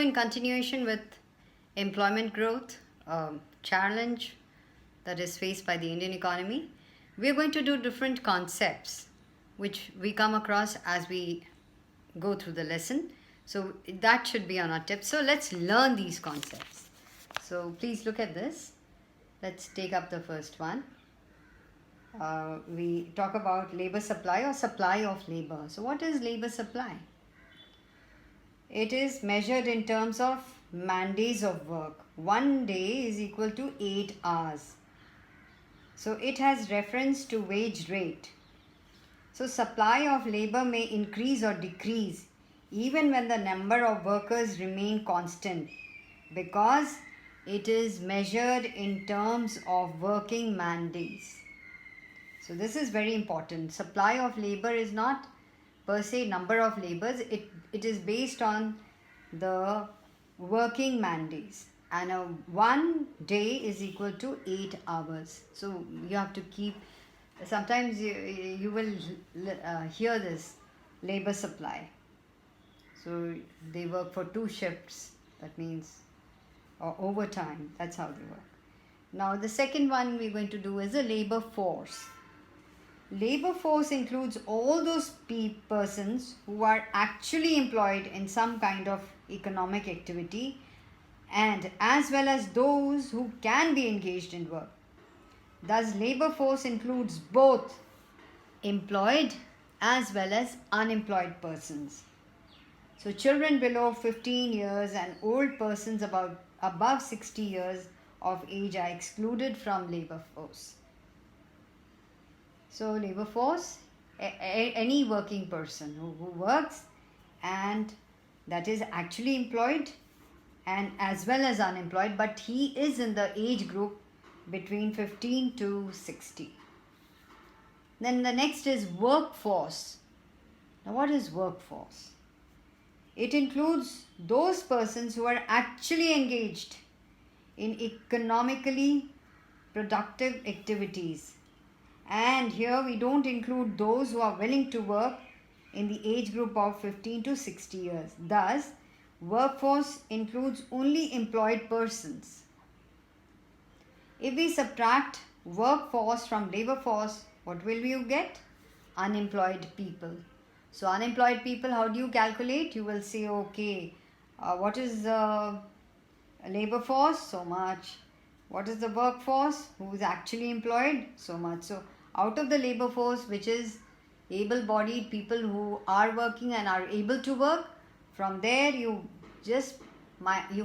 In continuation with employment growth challenge that is faced by the Indian economy, we are going to do different concepts which we come across as we go through the lesson. So that should be on our tip. So let's learn these concepts. So please look at this. Let's take up the first one. We talk about labor supply or supply of labor. So what is labor supply? It is measured in terms of man-days of work. 1 day is equal to 8 hours. So it has reference to wage rate. So supply of labor may increase or decrease even when the number of workers remain constant, because it is measured in terms of working man-days. So this is very important. Supply of labor is not per se number of labors. It is based on the working man-days, and 1 day is equal to 8 hours. So you have to keep, sometimes you will hear this labor supply. So they work for 2 shifts, that means, or overtime, that's how they work. Now the second one we're going to do is a labor force. Labor force includes all those persons who are actually employed in some kind of economic activity, and as well as those who can be engaged in work. Thus, labor force includes both employed as well as unemployed persons. So children below 15 years and old persons above 60 years of age are excluded from labor force. So labor force, any working person who works and that is actually employed and as well as unemployed, but he is in the age group between 15 to 60. Then the next is workforce. Now what is workforce? It includes those persons who are actually engaged in economically productive activities. And here we don't include those who are willing to work in the age group of 15 to 60 years. Thus, workforce includes only employed persons. If we subtract workforce from labor force, what will you get? Unemployed people. So unemployed people, how do you calculate? You will say, okay, what is the labor force? So much. What is the workforce? Who is actually employed? So much. So out of the labor force, which is able-bodied people who are working and are able to work, from there you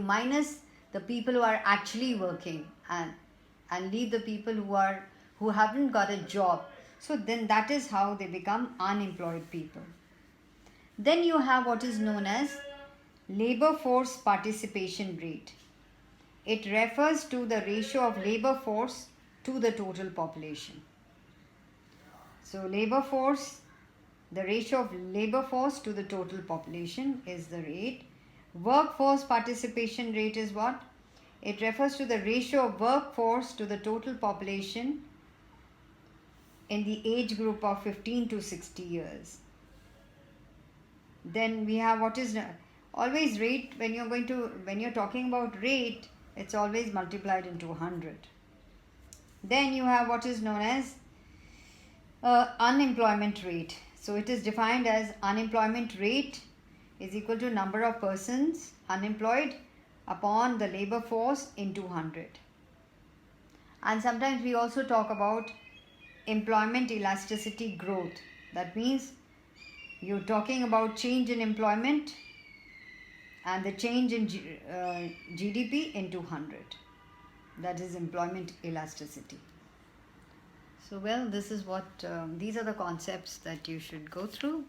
minus the people who are actually working and leave the people who haven't got a job. So then that is how they become unemployed people. Then you have what is known as labor force participation rate. It refers to the ratio of labor force to the total population. So labor force, the ratio of labor force to the total population is the rate. Workforce participation rate is what? It refers to the ratio of workforce to the total population in the age group of 15 to 60 years. Then we have what is always rate. When you're talking about rate, it's always multiplied into 100. Then you have what is known as unemployment rate. So it is defined as unemployment rate is equal to number of persons unemployed upon the labor force into 100. And sometimes we also talk about employment elasticity growth. That means you're talking about change in employment and the change in GDP into 100. That is employment elasticity. So well, this is what these are the concepts that you should go through.